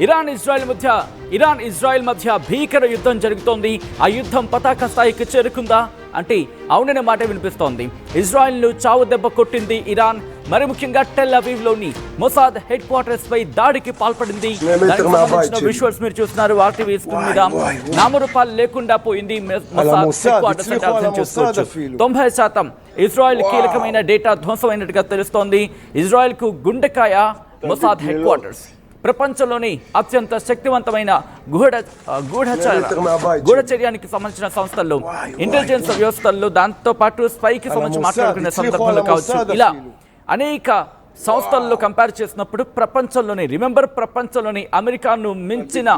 Iran Israel మధ్య భీకర యుద్ధం జరుగుతోంది. ఆ యుద్ధం పతాక స్థాయికి చేరుకుందా అంటే అవుననే మాట వినిపిస్తోంది. ఇజ్రాయెల్ను చావు దెబ్బ కొట్టింది ఇరాన్. మరి ముఖ్యంగా టెల్ అవీవ్లోని మొసాద్ హెడ్ క్వార్టర్స్ పై దాడికి పాల్పడింది. దానికి సంబంధించిన విజువల్స్ మీరు చూస్తున్నారు ఆర్టీవీ స్క్రీన్ మీద. నామరూపాలు లేకుండా పోయింది మొసాద్ హెడ్ క్వార్టర్స్ అంటే అర్థం చేసుకోవచ్చు. 90% ఇజ్రాయెల్ కీలకమైన డేటా ధ్వంసమైనట్టుగా తెలుస్తోంది. ఇజ్రాయెల్ కు గుండెకాయ మొసాద్ హెడ్ క్వార్టర్స్. ప్రపంచంలోని అత్యంత శక్తివంతమైన గూఢచర్యానికి సంబంధించిన సంస్థల్లో, ఇంటెలిజెన్స్ వ్యవస్థల్లో, దాంతో పాటు స్పైకి సంబంధించి మాట్లాడుకునే సందర్భంలో కావచ్చు, ఇలా అనేక సంస్థల్లో కంపేర్ చేసినప్పుడు ప్రపంచంలోని అమెరికాను మించిన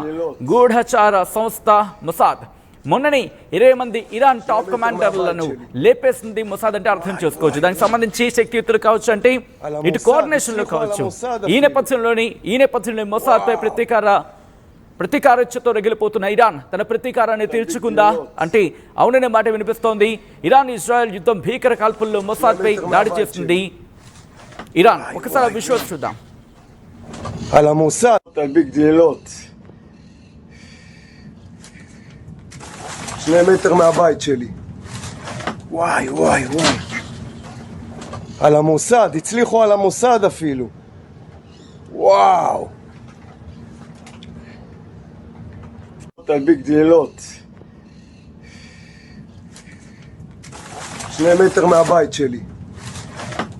గూఢచార సంస్థ మొసాద్. మొన్ననే 20 మంది ఇరాన్ టాప్ కమాండర్లను లేపేసింది మొసాద్ అంటే అర్థం చేసుకోవచ్చు. దానికి సంబంధించి శక్తియుక్తులు కావచ్చు, అంటే ఇటు కోఆర్డినేషన్లో కావచ్చు. ఈ నేపథ్యంలో మొసాద్ పై ప్రతీకారచ్యతో రగిలిపోతున్న ఇరాన్ తన ప్రతీకారాన్ని తీర్చుకుందా అంటే అవుననే మాట వినిపిస్తోంది. ఇరాన్ ఇజ్రాయెల్ యుద్ధం భీకర కాల్పుల్లో మొసాద్ పై దాడి చేస్తుంది ఇరాన్. ఒకసారి విజువల్స్ చూద్దాం. 2 מטר מהבית שלי. וואי וואי וואי. על המוסד, הצליחו על המוסד אפילו. וואו. תלביק גדלות. 2 מטר מהבית שלי.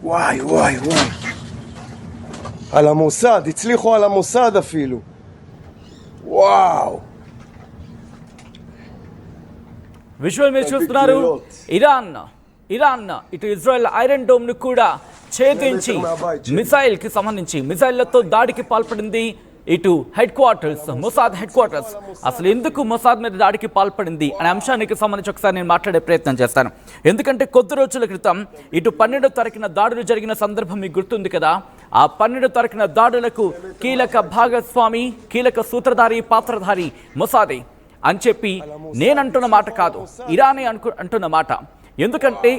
וואי וואי וואי. על המוסד, הצליחו על המוסד אפילו. וואו. విజువల్ మీరు చూస్తున్నారు. ఇరాన్ ఇటు ఇజ్రాయెల్ ఐరన్ డోమ్ ను కూడా ఛేదించి మిసైళ్లతో దాడికి పాల్పడింది. ఇటు head quarters, Mossad head quarters. అసలు ఎందుకు మొసాద్ మీద దాడికి పాల్పడింది అనే అంశానికి సంబంధించి ఒకసారి నేను మాట్లాడే ప్రయత్నం చేస్తాను. ఎందుకంటే కొద్ది రోజుల క్రితం ఇటు 12వ తారీఖున దాడులు జరిగిన సందర్భం మీకు గుర్తుంది కదా. ఆ 12వ తారీఖున దాడులకు కీలక భాగస్వామి, కీలక సూత్రధారి, పాత్రధారి మొసాదే అని చెప్పి నేనంటున్న మాట కాదు, ఇరానే అంటున్న మాట. ఎందుకంటే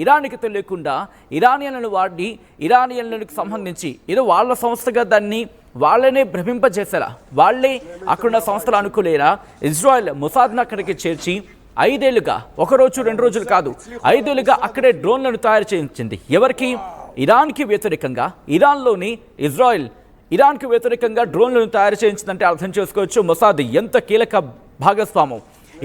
ఇరాన్కి తెలియకుండా ఇరానియన్లను వాడి ఇరానియన్లకు సంబంధించి ఏదో వాళ్ళ సంస్థగా దాన్ని వాళ్ళనే భ్రమింపజేసేలా, వాళ్ళే అక్కడున్న సంస్థలు అనుకోలేరా ఇజ్రాయెల్ మొసాద్ను అక్కడికి చేర్చి 5 ఏళ్లుగా, 1 రోజు 2 రోజులు కాదు, 5 ఏళ్లుగా అక్కడే డ్రోన్లను తయారు చేయించింది. ఎవరికి? ఇరాన్కి వ్యతిరేకంగా. ఇరాన్కు వ్యతిరేకంగా డ్రోన్లను తయారు చేయించిందంటే అర్థం చేసుకోవచ్చు మొసాద్ ఎంత కీలక భాగస్వామం.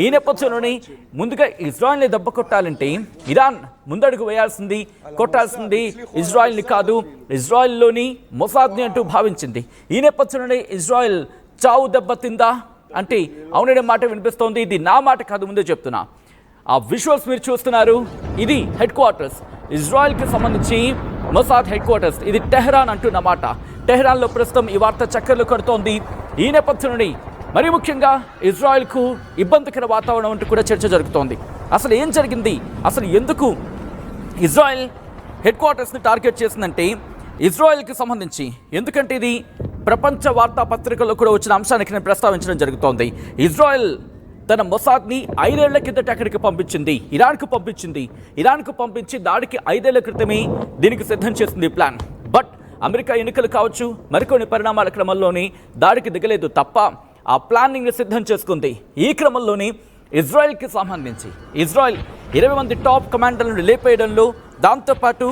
ఈ నేపథ్యంలోనే ముందుగా ఇజ్రాయెల్ని దెబ్బ కొట్టాలంటే ఇరాన్ ముందడుగు వేయాల్సింది, కొట్టాల్సింది ఇజ్రాయెల్ని కాదు, ఇజ్రాయెల్లోని మొసాద్ని అంటూ భావించింది. ఈ నేపథ్యంలోనే ఇజ్రాయెల్ చావు దెబ్బ తిందా అంటే అవుననే మాట వినిపిస్తోంది. ఇది నా మాట కాదు, ముందే చెప్తున్నా. ఆ విజువల్స్ మీరు చూస్తున్నారు. ఇది హెడ్ క్వార్టర్స్, ఇజ్రాయెల్కి సంబంధించి మొసాద్ హెడ్ క్వార్టర్స్. ఇది టెహ్రాన్ అంటున్నమాట. టెహ్రాన్లో ప్రస్తుతం ఈ వార్త చక్కర్లు కొడుతోంది. ఈ నేపథ్యంలోనే మరి ముఖ్యంగా ఇజ్రాయెల్కు ఇబ్బందికర వాతావరణం అంటూ కూడా చర్చ జరుగుతోంది. అసలు ఏం జరిగింది, అసలు ఎందుకు ఇజ్రాయెల్ హెడ్ క్వార్టర్స్ని టార్గెట్ చేసిందంటే ఇజ్రాయెల్కి సంబంధించి, ఎందుకంటే ఇది ప్రపంచ వార్తాపత్రికల్లో కూడా వచ్చిన అంశానికి నేను ప్రస్తావించడం జరుగుతోంది. ఇజ్రాయెల్ తన మొసాద్ని 5 ఏళ్ల కిందట అక్కడికి పంపించింది, ఇరాన్కు పంపించి దాడికి 5 ఏళ్ల క్రితమే దీనికి సిద్ధం చేసింది ప్లాన్. బట్ అమెరికా ఎన్నికలు కావచ్చు, మరికొన్ని పరిణామాల క్రమంలోనే దాడికి దిగలేదు తప్ప ఆ ప్లానింగ్ని సిద్ధం చేసుకుంది. ఈ క్రమంలోనే ఇజ్రాయెల్కి సంబంధించి ఇజ్రాయెల్ 20 మంది టాప్ కమాండర్లను లేపేయడంలో, దాంతోపాటు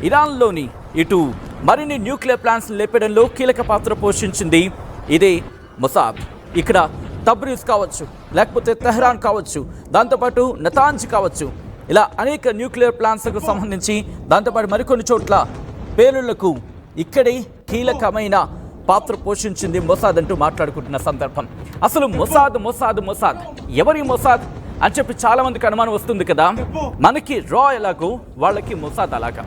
ఇరాన్లోని ఇటు మరిన్ని న్యూక్లియర్ ప్లాంట్స్ని లేపేయడంలో కీలక పాత్ర పోషించింది ఇదే మొసాద్. ఇక్కడ తబ్రీజ్ కావచ్చు, లేకపోతే తెహ్రాన్ కావచ్చు, దాంతోపాటు నతాంజ్ కావచ్చు, ఇలా అనేక న్యూక్లియర్ ప్లాంట్స్కు సంబంధించి, దాంతోపాటు మరికొన్ని చోట్ల పేలుళ్లకు ఇక్కడే కీలకమైన పాత్ర పోషించింది మొసాద్ అంటూ మాట్లాడుకుంటున్న సందర్భం. అసలు మొసాద్ ఎవరి మొసాద్ అని చెప్పి చాలా మందికి అనుమానం వస్తుంది కదా. మనకి రా ఎలాగో వాళ్ళకి మొసాద్ అలాగా.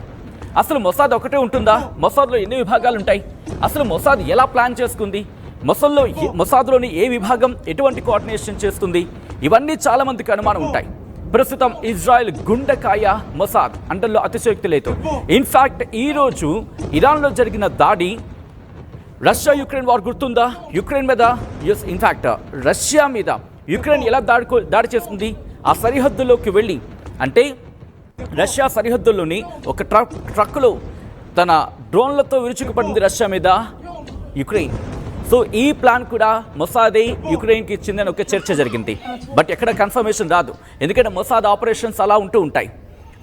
అసలు మొసాద్ ఒకటే ఉంటుందా? మొసాద్లో ఎన్ని విభాగాలు ఉంటాయి? అసలు మొసాద్ ఎలా ప్లాన్ చేసుకుంది? మొసాద్లోని ఏ విభాగం ఎటువంటి కోఆర్డినేషన్ చేస్తుంది? ఇవన్నీ చాలా మందికి అనుమానం ఉంటాయి. ప్రస్తుతం ఇజ్రాయెల్ గుండెకాయ మొసాద్ అంటల్లో అతిశయోక్తి లేదు. ఇన్ఫ్యాక్ట్ ఈరోజు ఇరాన్లో జరిగిన దాడి, రష్యా యుక్రెయిన్ వార్ గుర్తుందా? యుక్రెయిన్ మీద ఇన్ఫ్యాక్ట్ రష్యా మీద యుక్రెయిన్ ఎలా దాడి చేస్తుంది? ఆ సరిహద్దులోకి వెళ్ళి, అంటే రష్యా సరిహద్దుల్లోని ఒక ట్రక్కులో తన డ్రోన్లతో విరుచుకుపడింది రష్యా మీద యుక్రెయిన్. సో ఈ ప్లాన్ కూడా మొసాదే యుక్రెయిన్కి ఇచ్చిందని ఒక చర్చ జరిగింది. బట్ ఎక్కడ కన్ఫర్మేషన్ రాదు, ఎందుకంటే మొసాద్ ఆపరేషన్స్ అలా ఉంటూ ఉంటాయి.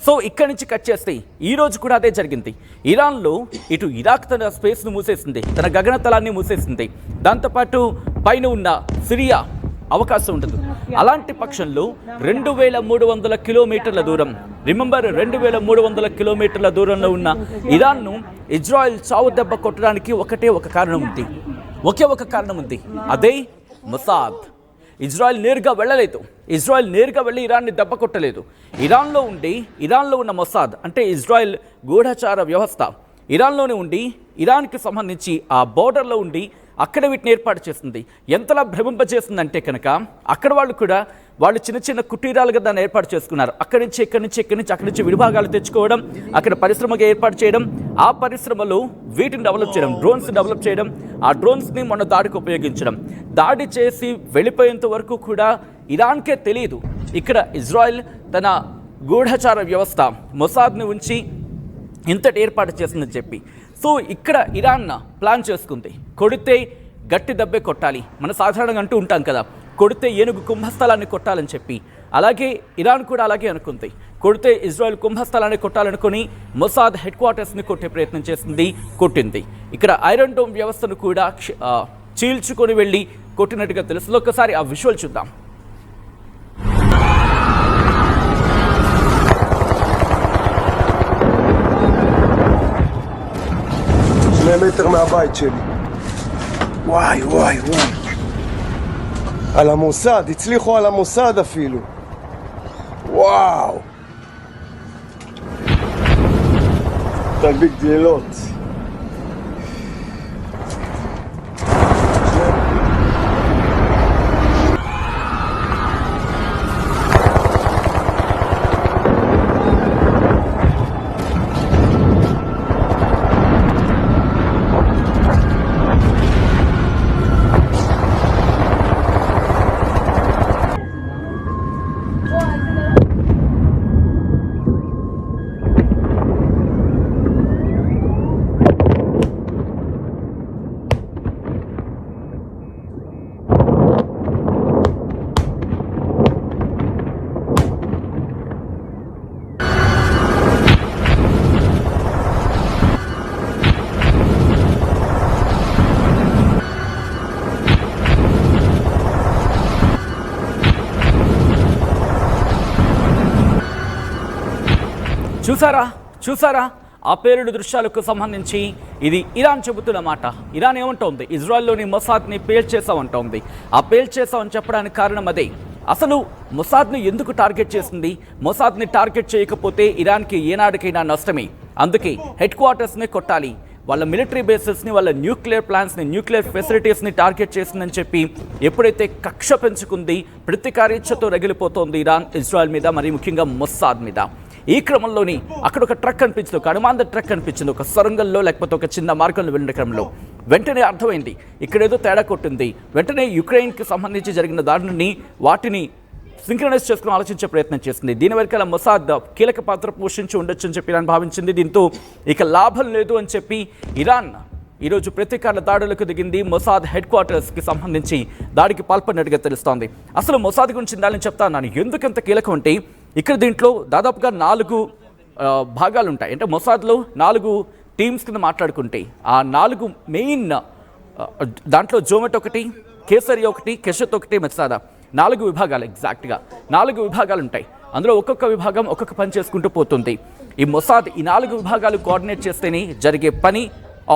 సో ఇక్కడి నుంచి కట్ చేస్తే ఈ రోజు కూడా అదే జరిగింది. ఇరాన్లో ఇటు ఇరాక్ తన స్పేస్ను మూసేసింది, తన గగనతలాన్ని మూసేసింది. దాంతోపాటు పైన ఉన్న సిరియా అవకాశం ఉండదు. అలాంటి పక్షంలో 2300 కిలోమీటర్ల దూరం, రిమెంబర్ 2300 కిలోమీటర్ల దూరంలో ఉన్న ఇరాన్ను ఇజ్రాయెల్ చావు దెబ్బ కొట్టడానికి ఒకే ఒక కారణం ఉంది, అదే మొసాద్. ఇజ్రాయెల్ నేరుగా వెళ్ళలేదు, ఇజ్రాయెల్ నేరుగా వెళ్ళి ఇరాన్ని దెబ్బ కొట్టలేదు. ఇరాన్లో ఉన్న మొసాద్ అంటే ఇజ్రాయెల్ గూఢచార వ్యవస్థ ఇరాన్లోనే ఉండి, ఇరాన్కి సంబంధించి ఆ బోర్డర్లో ఉండి అక్కడ వీటిని ఏర్పాటు చేస్తుంది. ఎంతలా భ్రమింపజేస్తుందంటే కనుక అక్కడ వాళ్ళు చిన్న చిన్న కుటీరాలుగా దాన్ని ఏర్పాటు చేసుకున్నారు. అక్కడి నుంచి విడిభాగాలు తెచ్చుకోవడం, అక్కడ పరిశ్రమగా ఏర్పాటు చేయడం, ఆ పరిశ్రమలో వీటిని డెవలప్ చేయడం, డ్రోన్స్ డెవలప్ చేయడం, ఆ డ్రోన్స్ని మొన్న దాడికి ఉపయోగించడం. దాడి చేసి వెళ్ళిపోయేంత వరకు కూడా ఇరాన్కే తెలియదు ఇక్కడ ఇజ్రాయెల్ తన గూఢచార వ్యవస్థ మొసాద్ని ఉంచి ఇంతటి ఏర్పాటు చేసిందని చెప్పి. సో ఇక్కడ ఇరాన్ ప్లాన్ చేసుకుంది, కొడితే గట్టి దెబ్బే కొట్టాలి. మనం సాధారణంగా అంటూ ఉంటాం కదా, కొడితే ఏనుగు కుంభస్థలాన్ని కొట్టాలని చెప్పి. అలాగే ఇరాన్ కూడా అలాగే అనుకుంది, కొడితే ఇజ్రాయెల్ కుంభస్థలాన్ని కొట్టాలనుకుని మొసాద్ హెడ్ క్వార్టర్స్ని కొట్టే ప్రయత్నం చేసింది, కొట్టింది. ఇక్కడ ఐరన్ డోమ్ వ్యవస్థను కూడా చీల్చుకొని వెళ్ళి కొట్టినట్టుగా తెలుసు. ఒకసారి ఆ విజువల్ చూద్దాం. מטר מהבית שלי. וואי וואי וואי. על המוסד, הצליחו על המוסד אפילו. וואו. תדביק גלילות. చూసారా ఆ పేలుడు దృశ్యాలకు సంబంధించి ఇది ఇరాన్ చెబుతున్న మాట. ఇరాన్ ఏమంటోంది, ఇజ్రాయెల్లోని మొసాద్ని పేల్చేసామంటోంది. ఆ పేల్చేసామని చెప్పడానికి కారణం అదే. అసలు మొసాద్ని ఎందుకు టార్గెట్ చేసింది? మొసాద్ని టార్గెట్ చేయకపోతే ఇరాన్కి ఏనాడికైనా నష్టమే. అందుకే హెడ్ క్వార్టర్స్ని కొట్టాలి, వాళ్ళ మిలిటరీ బేసెస్ని, వాళ్ళ న్యూక్లియర్ ప్లాంట్స్ని, న్యూక్లియర్ ఫెసిలిటీస్ని టార్గెట్ చేసిందని చెప్పి ఎప్పుడైతే కక్ష పెంచుకుంది, ప్రతీకారీచ్ఛతో రగిలిపోతోంది ఇరాన్ ఇజ్రాయెల్ మీద, మరి ముఖ్యంగా మొసాద్ మీద. ఈ క్రమంలోని అక్కడ ఒక ట్రక్ కనిపించింది, ఒక అనుమాన ట్రక్ కనిపించింది, ఒక సొరంగంలో లేకపోతే ఒక చిన్న మార్గంలో వెళ్ళిన క్రమంలో. వెంటనే అర్థమైంది ఇక్కడేదో తేడా కొట్టింది. వెంటనే యుక్రెయిన్కి సంబంధించి జరిగిన దాడిని వాటిని సింక్రనైజ్ చేసుకుని ఆలోచించే ప్రయత్నం చేసింది. దీని వెనకాల మొసాద్ కీలక పాత్ర పోషించి ఉండొచ్చు అని చెప్పి ఇరాన్ భావించింది. దీంతో ఇక లాభం లేదు అని చెప్పి ఇరాన్ ఈరోజు ప్రతీకార దాడులకు దిగింది. మొసాద్ హెడ్ క్వార్టర్స్కి సంబంధించి దాడికి పాల్పడినట్టుగా తెలుస్తోంది. అసలు మొసాద్ గురించి ఇందాలని చెప్తాను ఎందుకంత కీలకం అంటే, ఇక్కడ దీంట్లో దాదాపుగా 4 భాగాలు ఉంటాయి. అంటే మొసాద్లో 4 టీమ్స్ కింద మాట్లాడుకుంటే ఆ 4 మెయిన్ దాంట్లో జోమెట్ ఒకటి, కేసరి ఒకటి, కెషత్ ఒకటి, మెసాదా 4 విభాగాలు, ఎగ్జాక్ట్గా 4 విభాగాలు ఉంటాయి. అందులో ఒక్కొక్క విభాగం ఒక్కొక్క పని చేసుకుంటూ పోతుంది. ఈ మొసాద్ ఈ 4 విభాగాలు కోఆర్డినేట్ చేస్తేనే జరిగే పని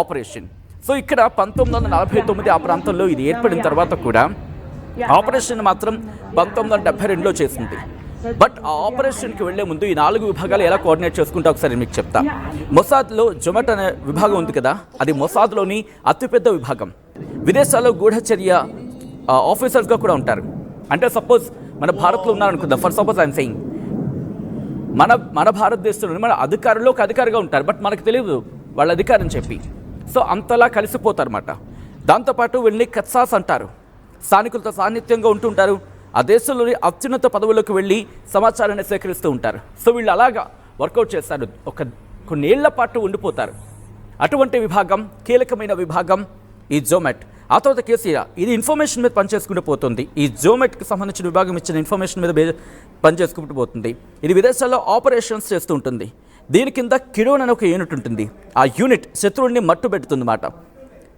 ఆపరేషన్. సో ఇక్కడ 1949 ఆ ప్రాంతంలో ఇది ఏర్పడిన తర్వాత కూడా ఆపరేషన్ మాత్రం 1972లో చేసింది. బట్ ఆ ఆపరేషన్కి వెళ్లే ముందు ఈ 4 విభాగాలు ఎలా కోఆర్డినేట్ చేసుకుంటా ఒకసారి మీకు చెప్తా. మొసాద్లో జొమెట్ అనే విభాగం ఉంది కదా, అది మొసాద్లోని అతిపెద్ద విభాగం. విదేశాల్లో గూఢచర్య ఆఫీసర్స్గా కూడా ఉంటారు. అంటే సపోజ్ మన భారత్లో ఉన్నారనుకుందాం, ఫర్ సపోజ్ ఐఎమ్ సెయింగ్, మన భారతదేశంలో మన అధికారుల్లో ఒక అధికారిగా ఉంటారు, బట్ మనకు తెలియదు వాళ్ళ అధికారం చెప్పి. సో అంతలా కలిసిపోతారు అన్నమాట. దాంతోపాటు వీళ్ళని కత్సాస్ అంటారు, స్థానికులతో సాన్నిధ్యంగా ఉంటుంటారు. ఆ దేశంలోని అత్యున్నత పదవులకు వెళ్ళి సమాచారాన్ని సేకరిస్తూ ఉంటారు. సో వీళ్ళు అలాగా వర్కౌట్ చేస్తారు, కొన్ని ఏళ్ల పాటు ఉండిపోతారు. అటువంటి విభాగం, కీలకమైన విభాగం ఈ జోమెట్, ఆ తర్వాత కేసీఆర్. ఇది ఇన్ఫర్మేషన్ మీద పనిచేసుకుంటూ పోతుంది. ఈ జోమెట్కి సంబంధించిన విభాగం ఇచ్చిన ఇన్ఫర్మేషన్ మీద పనిచేసుకుంటూ పోతుంది. ఇది విదేశాల్లో ఆపరేషన్స్ చేస్తూ ఉంటుంది. దీని కింద కిడోన్ అనే ఒక యూనిట్ ఉంటుంది. ఆ యూనిట్ శత్రువుని మట్టు పెడుతుంది అన్నమాట.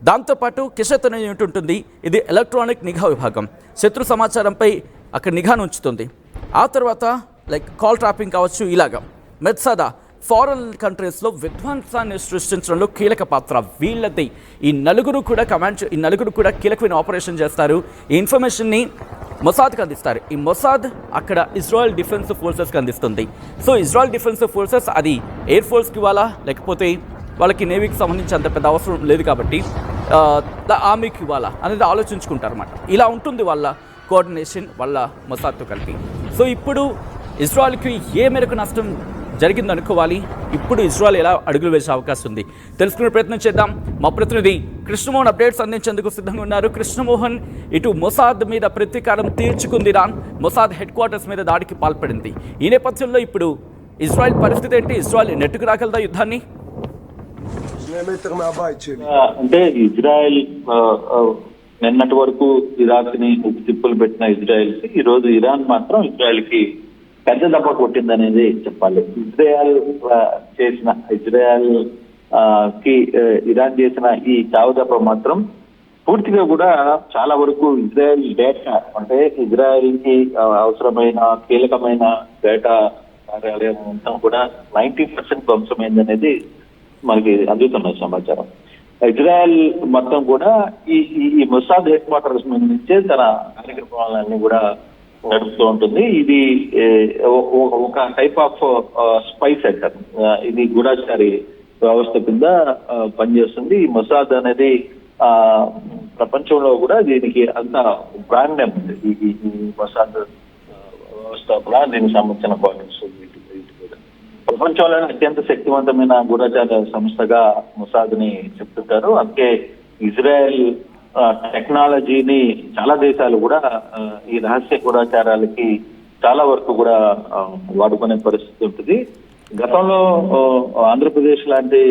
దాంతోపాటు కిషత్ అనే యూనిట్ ఉంటుంది. ఇది ఎలక్ట్రానిక్ నిఘా విభాగం, శత్రు సమాచారంపై అక్కడ నిఘాను ఉంచుతుంది. ఆ తర్వాత లైక్ కాల్ ట్రాపింగ్ కావచ్చు. ఇలాగా మెత్సదా ఫారెన్ కంట్రీస్లో విధ్వంసాన్ని సృష్టించడంలో కీలక పాత్ర వీళ్ళది. ఈ నలుగురు కూడా కీలకమైన ఆపరేషన్ చేస్తారు. ఈ ఇన్ఫర్మేషన్ని మొసాద్కి అందిస్తారు. ఈ మొసాద్ అక్కడ ఇజ్రాయెల్ డిఫెన్స్ ఫోర్సెస్కి అందిస్తుంది. సో ఇజ్రాయెల్ డిఫెన్స్ ఫోర్సెస్ అది ఎయిర్ ఫోర్స్కి ఇవ్వాలా, లేకపోతే వాళ్ళకి నేవీకి సంబంధించి అంత పెద్ద అవసరం లేదు కాబట్టి ఆర్మీకి ఇవ్వాలా అనేది ఆలోచించుకుంటారు అన్నమాట. ఇలా ఉంటుంది వాళ్ళ కోఆర్డినేషన్ వాళ్ళ మొసాద్తో కలిపి. సో ఇప్పుడు ఇజ్రాయెల్కి ఏ మేరకు నష్టం జరిగిందనుకోవాలి, ఇప్పుడు ఇజ్రాయెల్ ఎలా అడుగులు వేసే అవకాశం ఉంది తెలుసుకునే ప్రయత్నం చేద్దాం. మా ప్రతినిధి కృష్ణమోహన్ అప్డేట్స్ అందించేందుకు సిద్ధంగా ఉన్నారు. కృష్ణమోహన్, ఇటు మొసాద్ మీద ప్రతీకారం తీర్చుకుంది ఇరాన్. మొసాద్ హెడ్ క్వార్టర్స్ మీద దాడికి పాల్పడింది. ఈ నేపథ్యంలో ఇప్పుడు ఇజ్రాయెల్ పరిస్థితి ఏంటి? ఇజ్రాయెల్ నెట్టుకు రాగలదా యుద్ధాన్ని? అంటే ఇజ్రాయెల్ నిన్నటి వరకు ఇరాక్ ని తిప్పులు పెట్టిన ఇజ్రాయెల్ కి ఈ రోజు ఇరాన్ మాత్రం ఇజ్రాయెల్ కి పెద్ద దెబ్బ కొట్టిందనేది చెప్పాలి. ఇజ్రాయెల్ కి ఇరాన్ చేసిన ఈ చావు దెబ్బ మాత్రం పూర్తిగా కూడా చాలా వరకు ఇజ్రాయెల్ డేటా, అంటే ఇజ్రాయెల్ కి అవసరమైన కీలకమైన డేటా కార్యాలయం మొత్తం కూడా 90% ధ్వంసమైందనేది మనకి అందుతున్న సమాచారం. ఇజ్రాయెల్ మొత్తం కూడా ఈ మొసాద్ హెడ్ క్వార్టర్స్ మీద నుంచే తన కార్యక్రమాలన్నీ కూడా నడుపుతూ ఉంటుంది. ఇది ఒక టైప్ ఆఫ్ స్పై సెంటర్. ఇది గూఢచారి వ్యవస్థ కింద పనిచేస్తుంది. ఈ మొసాద్ అనేది ప్రపంచంలో కూడా దీనికి అంత బ్రాండ్ నేమ్ ఉంది. ఈ మొసాద్ వ్యవస్థ కూడా దీనికి సంబంధించిన క్వార్టర్స్ ప్రపంచంలోనే అత్యంత శక్తివంతమైన గూఢచార సంస్థగా మొసాద్ని చెప్తుంటారు. అందుకే ఇజ్రాయెల్ టెక్నాలజీని చాలా దేశాలు కూడా ఈ రహస్య గూఢచారాలకి చాలా వరకు కూడా వాడుకునే పరిస్థితి ఉంటుంది. గతంలో ఆంధ్రప్రదేశ్ లాంటి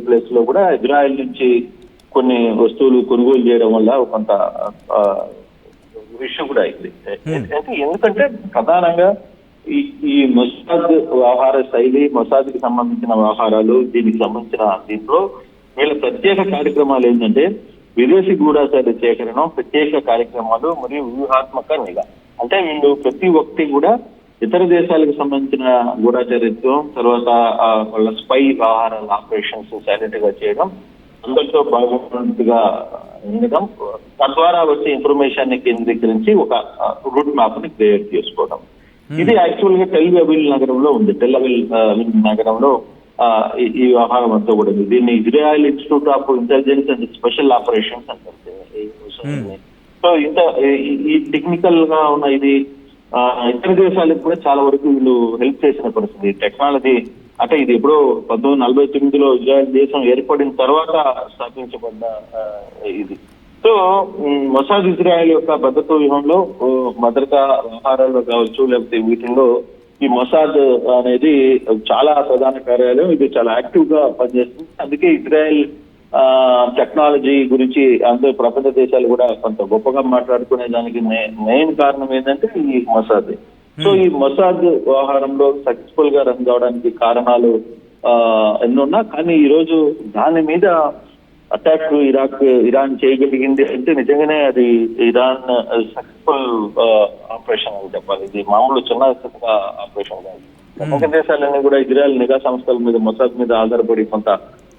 ప్లేస్ లో కూడా ఇజ్రాయెల్ నుంచి కొన్ని వస్తువులు కొనుగోలు చేయడం వల్ల కొంత ఇష్యూ కూడా అయింది. ఎందుకంటే ప్రధానంగా ఈ మొసాద్ వ్యవహార శైలి, మొసాద్కి సంబంధించిన వ్యవహారాలు, దీనికి సంబంధించిన దీంట్లో వీళ్ళ ప్రత్యేక కార్యక్రమాలు ఏంటంటే విదేశీ గూఢచార సేకరణ, ప్రత్యేక కార్యక్రమాలు మరియు వ్యూహాత్మక నిఘా. అంటే వీళ్ళు ప్రతి ఒక్కటి కూడా ఇతర దేశాలకు సంబంధించిన గూఢచారిత్వం, తర్వాత వాళ్ళ స్పై వ్యవహారాల ఆపరేషన్స్ సైలెంట్ గా చేయడం, అందరితో బాగున్నట్టుగా ఉండడం, తద్వారా వచ్చే ఇన్ఫర్మేషన్ ని కేంద్రీకరించి ఒక రూట్ మ్యాప్ ని క్రియేట్ చేసుకోవడం. ఇది యాక్చువల్ గా టెల్ అవివ్ నగరంలో ఉంది. టెల్ అవివ్ నగరంలో ఈ వ్యవహారం అంతా కూడా ఉంది. దీన్ని Israel institute of intelligence and special operations అంటారు. సో ఇంత ఈ టెక్నికల్ గా ఉన్న ఇది ఇతర దేశాలకు కూడా చాలా వరకు వీళ్ళు హెల్ప్ చేసిన పరిస్థితి. టెక్నాలజీ అంటే ఇది ఎప్పుడో 1949లో ఇజ్రాయెల్ దేశం ఏర్పడిన తర్వాత స్థాపించబడ్డ ఇది. సో మొసాద్ ఇజ్రాయెల్ యొక్క భద్రతా వ్యూహంలో భద్రతా వ్యవహారాల్లో కావచ్చు, లేకపోతే వీటిల్లో ఈ మొసాద్ అనేది చాలా ప్రధాన కార్యాలయం. ఇది చాలా యాక్టివ్ గా పనిచేస్తుంది. అందుకే ఇజ్రాయెల్ టెక్నాలజీ గురించి అందరూ ప్రపంచ దేశాలు కూడా కొంత గొప్పగా మాట్లాడుకునే దానికి మెయిన్ కారణం ఏంటంటే ఈ మొసాద్. సో ఈ మొసాద్ వ్యవహారంలో సక్సెస్ఫుల్ గా రన్ కావడానికి కారణాలు ఎన్నున్నా, కానీ ఈ రోజు దాని మీద అటాక్ ఇరాన్ చేయగలిగింది అంటే నిజంగానే అది ఇరాన్ సక్సెస్ఫుల్ ఆపరేషన్ అని చెప్పాలి. ఇది మామూలు చిన్న ఆపరేషన్ కాదు. ప్రపంచ దేశాలన్నీ కూడా ఇజ్రాయెల్ నిఘా సంస్థల మీద, మొసాద్ మీద ఆధారపడి కొంత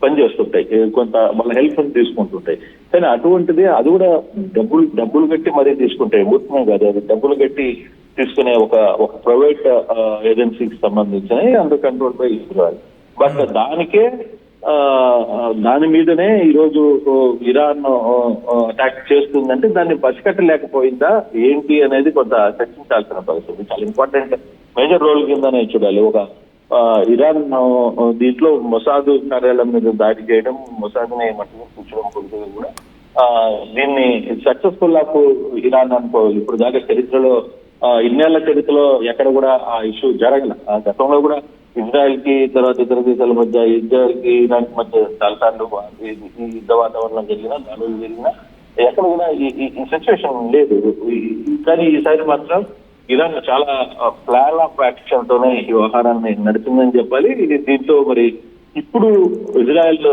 పనిచేస్తుంటాయి, కొంత వాళ్ళ హెల్ప్ తీసుకుంటుంటాయి. కానీ అటువంటిది అది కూడా డబ్బులు కట్టి మరీ తీసుకుంటాయి. ఊరికనే కాదు, అది డబ్బులు కట్టి తీసుకునే ఒక ప్రైవేట్ ఏజెన్సీకి సంబంధించినవి under control by Israel. But దాని మీదనే ఈరోజు ఇరాన్ అటాక్ చేస్తుందంటే దాన్ని పసికట్టలేకపోయిందా ఏంటి అనేది కొంత చర్చించాల్సిన పరిస్థితి. చాలా ఇంపార్టెంట్ మేజర్ రోల్ కిందనే చూడాలి. ఒక ఇరాన్ దీంట్లో మొసాద్ కార్యాలయం మీద దాడి చేయడం, మొసాద్ని మట్టుకు కూర్చోడం కొడుతుంది కూడా దీన్ని సక్సెస్ఫుల్ ఆఫ్ ఇరాన్ అనుకోవాలి. ఇప్పుడు దాకా చరిత్రలో ఇన్నేళ్ల చరిత్రలో ఎక్కడ కూడా ఆ ఇష్యూ జరగల. గతంలో కూడా ఇజ్రాయెల్ కి తర్వాత ఇతర దేశాల మధ్య, ఇజ్రాయెల్ కి ఇరాన్ మధ్య చాలాసార్లు ఈ యుద్ధ వాతావరణం జరిగినా, దాడులు జరిగినా ఎక్కడ కూడా ఈ సిచ్యువేషన్ లేదు. కానీ ఈసారి మాత్రం ఇరాన్ చాలా ప్లాన్ ఆఫ్ యాక్షన్ తోనే ఈ వ్యవహారాన్ని నడిపిందని చెప్పాలి. దీంతో మరి ఇప్పుడు ఇజ్రాయెల్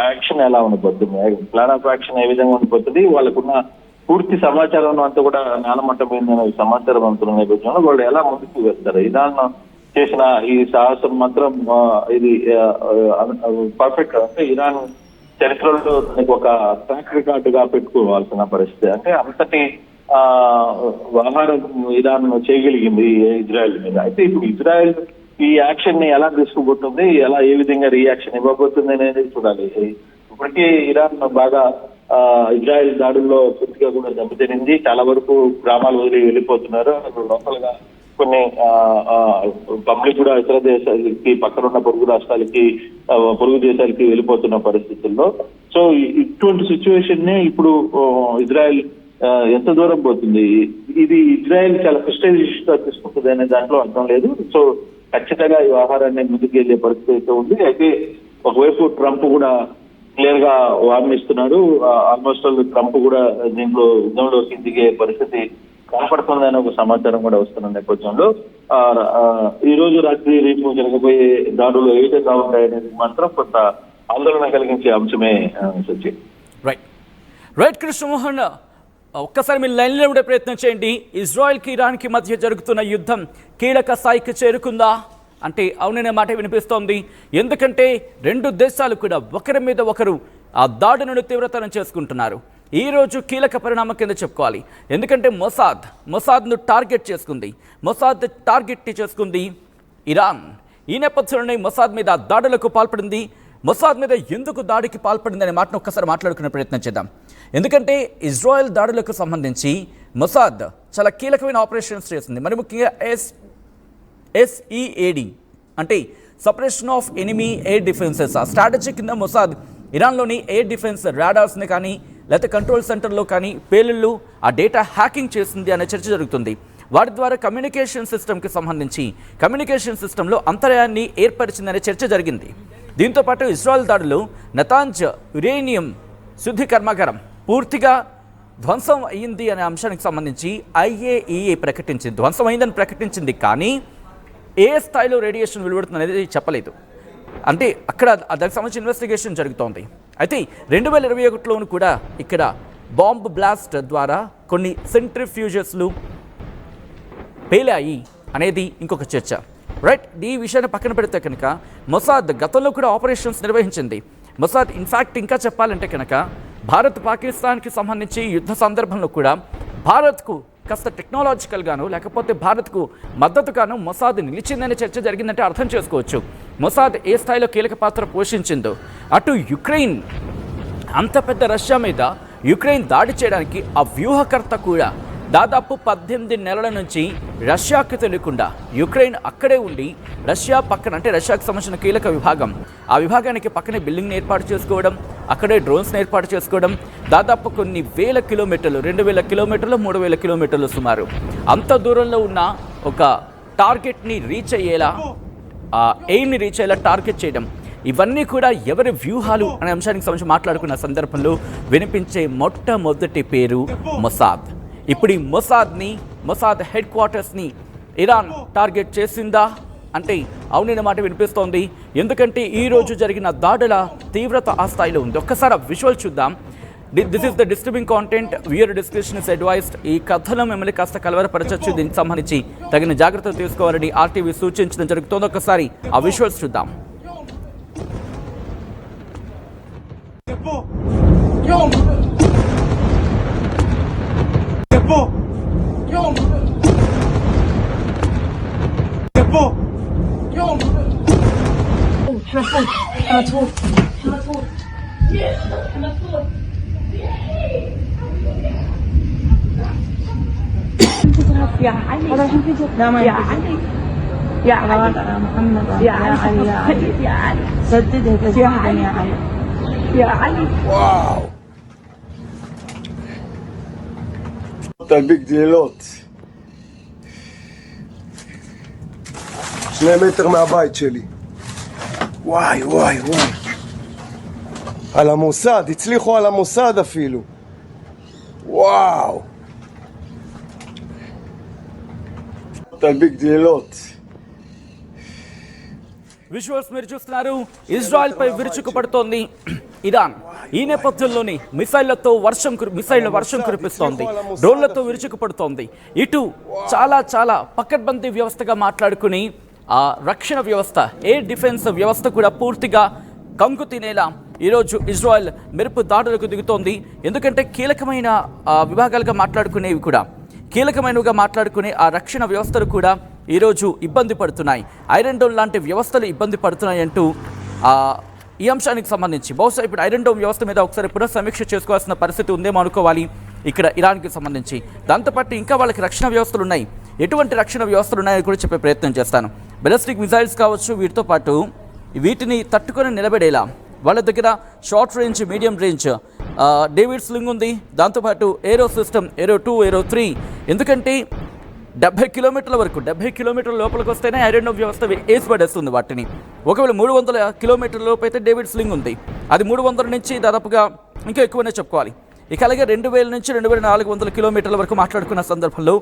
యాక్షన్ ఎలా ఉండబోతుంది, ప్లాన్ ఆఫ్ యాక్షన్ ఏ విధంగా ఉండబోతుంది, వాళ్ళకున్న పూర్తి సమాచారం అంతా కూడా నానమట్టమైందనే సమాచారం అందుతున్న నేపథ్యంలో వాళ్ళు ఎలా ముందుకు వెళ్తారు. ఇరాన్ చేసిన ఈ సాహసం మాత్రం ఇది పర్ఫెక్ట్. అంటే ఇరాన్ చరిత్రలో ఒక ట్రాక్ రికార్డ్ గా పెట్టుకోవాల్సిన పరిస్థితి. అంటే అంతటి వ్యవహారం ఇరాన్ చేయగలిగింది ఇజ్రాయెల్ మీద. అయితే ఇప్పుడు ఇజ్రాయెల్ ఈ యాక్షన్ ని ఎలా తీసుకుపోతుంది, ఏ విధంగా రియాక్షన్ ఇవ్వబోతుంది అనేది చూడాలి. ఇప్పటికీ ఇరాన్ బాగా ఇజ్రాయెల్ దాడుల్లో పూర్తిగా కూడా దెబ్బతినింది. చాలా వరకు గ్రామాలు వదిలి వెళ్ళిపోతున్నారు. లోకల్గా కొన్ని పబ్లిక్ కూడా ఇతర దేశాలకి, పక్కనున్న పొరుగు రాష్ట్రాలకి, పొరుగు దేశాలకి వెళ్ళిపోతున్న పరిస్థితుల్లో సో ఇటువంటి సిచ్యువేషన్ ని ఇప్పుడు ఇజ్రాయెల్ ఎంత దూరం పోతుంది, ఇది ఇజ్రాయెల్ చాలా ప్రెస్టేజియస్ గా తీసుకుంటుంది అనే దాంట్లో అర్థం లేదు. సో ఖచ్చితంగా ఈ వ్యవహారాన్ని ముందుకు వెళ్ళే పరిస్థితి అయితే ఉంది. అయితే ఒకవైపు ట్రంప్ కూడా క్లియర్ గా వార్నిస్తున్నాడు. ఆల్మోస్ట్ ట్రంప్ కూడా దీంట్లో యుద్ధంలోకి దిగే పరిస్థితి కనపడుతుందనే ఒక సమాచారం కూడా వస్తున్న నేపథ్యంలో ఈ రోజు రాత్రి రేపు జరగబోయే దాడులు ఏ విధంగా ఉంటాయనేది మాత్రం కొంత ఆందోళన కలిగించే అంశమే సచిన్. రైట్ కృష్ణమోహన్, ఒక్కసారి మీరు లైన్లో ఉండే ప్రయత్నం చేయండి. ఇజ్రాయెల్కి ఇరాన్కి మధ్య జరుగుతున్న యుద్ధం కీలక స్థాయికి చేరుకుందా అంటే అవుననే మాట వినిపిస్తోంది. ఎందుకంటే రెండు దేశాలు కూడా ఒకరి మీద ఒకరు ఆ దాడులను తీవ్రతరం చేసుకుంటున్నారు. ఈ రోజు కీలక పరిణామం కింద చెప్పుకోవాలి. ఎందుకంటే మొసాద్ను టార్గెట్ చేసుకుంది ఇరాన్. ఈ నేపథ్యంలోనే మొసాద్ మీద దాడులకు పాల్పడింది. మొసాద్ మీద ఎందుకు దాడికి పాల్పడింది అనే మాటను ఒక్కసారి మాట్లాడుకునే ప్రయత్నం చేద్దాం. ఎందుకంటే ఇజ్రాయెల్ దాడులకు సంబంధించి మొసాద్ చాలా కీలకమైన ఆపరేషన్స్ చేసింది. మరి ముఖ్యంగా SEAD అంటే separation of enemy air defences ఆ స్ట్రాటజీ కింద మొసాద్ ఇరాన్లోని ఎయిర్ డిఫెన్స్ రాడార్స్ని కానీ లేకపోతే కంట్రోల్ సెంటర్లో కానీ పేలుళ్ళు ఆ డేటా హ్యాకింగ్ చేసింది అనే చర్చ జరుగుతుంది. వాటి ద్వారా కమ్యూనికేషన్ సిస్టమ్కి సంబంధించి కమ్యూనికేషన్ సిస్టంలో అంతరాయాన్ని ఏర్పరిచిందనే చర్చ జరిగింది. దీంతోపాటు ఇజ్రాయెల్ దాడులు నతాంజ్ యురేనియం శుద్ధి కర్మాగారం పూర్తిగా ధ్వంసం అయ్యింది అనే అంశానికి సంబంధించి IAEA ప్రకటించింది, ధ్వంసం అయిందని ప్రకటించింది. కానీ ఏ స్థాయిలో రేడియేషన్ వెలువడుతుంది అనేది చెప్పలేదు. అంటే అక్కడ దానికి సంబంధించి ఇన్వెస్టిగేషన్ జరుగుతోంది. అయితే 2021లోను కూడా ఇక్కడ బాంబ్ బ్లాస్ట్ ద్వారా కొన్ని సెంట్రిఫ్యూజెస్లు పేలాయి అనేది ఇంకొక చర్చ. రైట్, ఈ విషయాన్ని పక్కన పెడితే కనుక మొసాద్ గతంలో కూడా ఆపరేషన్స్ నిర్వహించింది. మొసాద్ ఇన్ఫ్యాక్ట్ ఇంకా చెప్పాలంటే కనుక భారత్ పాకిస్తాన్కి సంబంధించి యుద్ధ సందర్భంలో కూడా భారత్కు కాస్త టెక్నాలజికల్గాను లేకపోతే భారత్కు మద్దతుగాను మొసాద్ నిలిచిందనే చర్చ జరిగిందంటే అర్థం చేసుకోవచ్చు మొసాద్ ఏ స్థాయిలో కీలక పాత్ర పోషించిందో. అటు యుక్రెయిన్ అంత పెద్ద రష్యా మీద యుక్రెయిన్ దాడి చేయడానికి ఆ వ్యూహకర్త కూడా దాదాపు 18 నెలల నుంచి రష్యాకు తెలియకుండా యుక్రెయిన్ అక్కడే ఉండి రష్యా పక్కన అంటే రష్యాకు సంబంధించిన కీలక విభాగం ఆ విభాగానికి పక్కనే బిల్డింగ్ని ఏర్పాటు చేసుకోవడం, అక్కడే డ్రోన్స్ని ఏర్పాటు చేసుకోవడం, దాదాపు కొన్ని వేల కిలోమీటర్లు 2000 కిలోమీటర్లు 3000 కిలోమీటర్లు సుమారు అంత దూరంలో ఉన్న ఒక టార్గెట్ని రీచ్ అయ్యేలా ఆ ఎయిమ్ని రీచ్ అయ్యేలా టార్గెట్ చేయడం, ఇవన్నీ కూడా ఎవరి వ్యూహాలు అనే అంశానికి సంబంధించి మాట్లాడుకున్న సందర్భంలో వినిపించే మొట్టమొదటి పేరు మొసాద్. ఇప్పుడు ఈ మొసాద్ హెడ్ క్వార్టర్స్ని ఇరాన్ టార్గెట్ చేసిందా అంటే అవునైన మాట వినిపిస్తోంది. ఎందుకంటే ఈరోజు జరిగిన దాడుల తీవ్రత ఆ స్థాయిలో ఉంది. ఒక్కసారి విజువల్ చూద్దాం. This is the disturbing content, viewer description is advised. ఈ కథలో మిమ్మల్ని కాస్త కలవరపరచచ్చు, దీనికి సంబంధించి తగిన జాగ్రత్తలు తీసుకోవాలని RTV సూచించడం జరుగుతోంది. ఒక్కసారి ఆ విజువల్స్ చూద్దాం. يا علي يا علي يا علي على محمد يا علي يا علي يا علي سددها تسديدا يا علي يا علي. واو תלביק דלילות 2 מטר מהבית שלי. וואי, וואי, וואי. על המוסד, הצליחו על המוסד אפילו. וואו. תלביק גדלות. విజువల్స్ మీరు చూస్తున్నారు, ఇజ్రాయెల్ పై విరుచుకుపడుతోంది ఇరాన్. ఈ నేపథ్యంలోని మిసైళ్ల వర్షం కురిపిస్తోంది, డ్రోన్లతో విరుచుకుపడుతోంది. ఇటు చాలా చాలా పకడ్బందీ వ్యవస్థగా మాట్లాడుకుని ఆ రక్షణ వ్యవస్థ, ఎయిర్ డిఫెన్స్ వ్యవస్థ కూడా పూర్తిగా కంకు తినేలా ఈరోజు ఇజ్రాయెల్ మెరుపు దాడులకు దిగుతోంది. ఎందుకంటే కీలకమైన విభాగాలుగా మాట్లాడుకునేవి కూడా, కీలకమైనవిగా మాట్లాడుకునే ఆ రక్షణ వ్యవస్థలు కూడా ఈరోజు ఇబ్బంది పడుతున్నాయి. ఐరన్ డోమ్ లాంటి వ్యవస్థలు ఇబ్బంది పడుతున్నాయి అంటూ ఈ అంశానికి సంబంధించి బహుశా ఇప్పుడు ఐరన్ డోమ్ వ్యవస్థ మీద ఒకసారి పునఃసమీక్ష చేసుకోవాల్సిన పరిస్థితి ఉందేమో అనుకోవాలి ఇక్కడ ఇరాన్కి సంబంధించి. దాంతోపాటు ఇంకా వాళ్ళకి రక్షణ వ్యవస్థలు ఉన్నాయి. ఎటువంటి రక్షణ వ్యవస్థలు ఉన్నాయని కూడా చెప్పే ప్రయత్నం చేస్తాను. బెలిస్టిక్ మిసైల్స్ కావచ్చు, వీటితో పాటు వీటిని తట్టుకొని నిలబడేలా వాళ్ళ దగ్గర short range, medium range David sling ఉంది. దాంతోపాటు ఏరో సిస్టమ్, ఏరో 2, ఏరో 3. ఎందుకంటే 70 కిలోమీటర్ల వరకు, 70 కిలోమీటర్ల లోపలికి వస్తేనే ఐరన్ డోమ్ వ్యవస్థ వేసి పడేస్తుంది వాటిని. ఒకవేళ 300 కిలోమీటర్ల లోపు అయితే డేవిడ్ స్లింగ్ ఉంది, అది 300 నుంచి దాదాపుగా ఇంకా ఎక్కువనే చెప్పుకోవాలి. ఇక అలాగే 2000 నుంచి 2400 కిలోమీటర్ల వరకు మాట్లాడుకున్న సందర్భంలో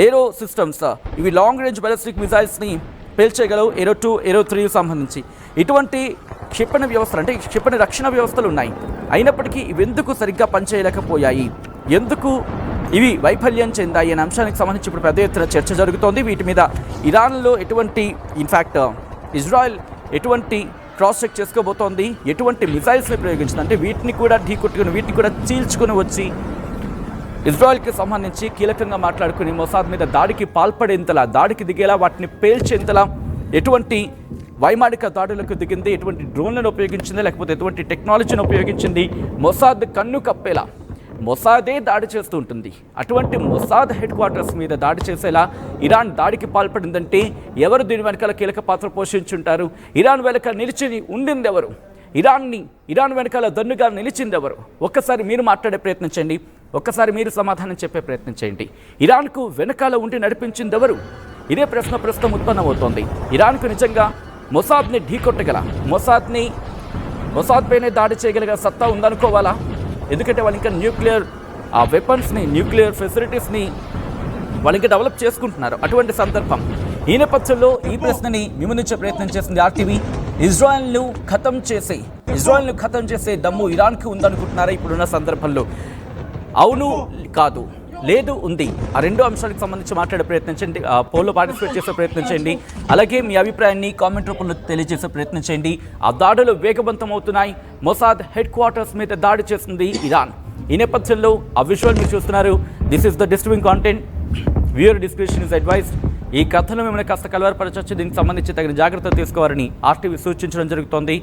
ఏరో సిస్టమ్స్, ఇవి లాంగ్ రేంజ్ బ్యాలిస్టిక్ మిసైల్స్ని పేల్చేయగలవు. ఏరో 2, ఏరో 3 సంబంధించి ఇటువంటి క్షిపణి వ్యవస్థలు, అంటే క్షిపణి రక్షణ వ్యవస్థలు ఉన్నాయి. అయినప్పటికీ ఇవెందుకు సరిగ్గా పనిచేయలేకపోయాయి, ఎందుకు ఇవి వైఫల్యం చెందాయి అనే అంశానికి సంబంధించి ఇప్పుడు పెద్ద ఎత్తున చర్చ జరుగుతోంది. వీటి మీద ఇరాన్లో ఎటువంటి, ఇన్ఫ్యాక్ట్ ఇజ్రాయెల్ ఎటువంటి క్రాస్ చెక్ చేసుకోబోతోంది, ఎటువంటి మిసైల్స్ని ప్రయోగించింది, అంటే వీటిని కూడా ఢీకొట్టుకుని, వీటిని కూడా చీల్చుకుని వచ్చి ఇజ్రాయెల్కి సంబంధించి కీలకంగా మాట్లాడుకుని మొసాద్ మీద దాడికి పాల్పడేంతలా, దాడికి దిగేలా, వాటిని పేల్చేంతలా ఎటువంటి వైమానిక దాడులకు దిగింది, ఎటువంటి డ్రోన్లను ఉపయోగించింది, లేకపోతే ఎటువంటి టెక్నాలజీని ఉపయోగించింది, మొసాద్ కన్ను కప్పేలా మొసాదే దాడి చేస్తూ ఉంటుంది. అటువంటి మొసాద్ హెడ్ క్వార్టర్స్ మీద దాడి చేసేలా ఇరాన్ దాడికి పాల్పడిందంటే ఎవరు దీని వెనకాల కీలక పాత్ర పోషించుంటారు? ఇరాన్ వెనక నిలిచి ఉండింది ఎవరు? ఇరాన్ వెనకాల దన్నుగా నిలిచింది ఎవరు? ఒక్కసారి మీరు మాట్లాడే ప్రయత్నం చేయండి, ఒక్కసారి మీరు సమాధానం చెప్పే ప్రయత్నం చేయండి. ఇరాన్కు వెనకాల ఉండి నడిపించింది ఎవరు? ఇదే ప్రశ్న ప్రస్తుతం ఉత్పన్నమవుతోంది. ఇరాన్కు నిజంగా మొసాద్ని ఢీకొట్టగల, మొసాద్ పైనే దాడి చేయగలిగిన సత్తా ఉందనుకోవాలా? ఎందుకంటే వాళ్ళు ఇంకా న్యూక్లియర్ వెపన్స్ని, న్యూక్లియర్ ఫెసిలిటీస్ని వాళ్ళు ఇంకా డెవలప్ చేసుకుంటున్నారు. అటువంటి సందర్భం. ఈ నేపథ్యంలో ఈ ప్రశ్నని విమర్శించే ప్రయత్నం చేసింది ఆర్టీవీ. ఇజ్రాయెల్ను ఖతం చేసే దమ్ము ఇరాన్కి ఉందనుకుంటున్నారా ఇప్పుడున్న సందర్భంలో? అవును, కాదు, లేదు, ఉంది. ఆ రెండు అంశాలకు సంబంధించి మాట్లాడే ప్రయత్నం చేయండి, పోల్లో పార్టిసిపేట్ చేసే ప్రయత్నం చేయండి. అలాగే మీ అభిప్రాయాన్ని కామెంట్ రూపంలో తెలియజేసే ప్రయత్నం చేయండి. ఆ దాడులు వేగవంతం అవుతున్నాయి. మొసాద్ హెడ్ క్వార్టర్స్ మీద దాడి చేస్తుంది ఇరాన్. ఈ నేపథ్యంలో ఆ విజువల్ మీరు చూస్తున్నారు. This is the disturbing content, viewer description is advised. ఈ కథను మిమ్మల్ని కాస్త కలవరపరచవచ్చు. దీనికి సంబంధించి తగిన జాగ్రత్తలు తీసుకోవాలని ఆర్టీవీ సూచించడం జరుగుతోంది.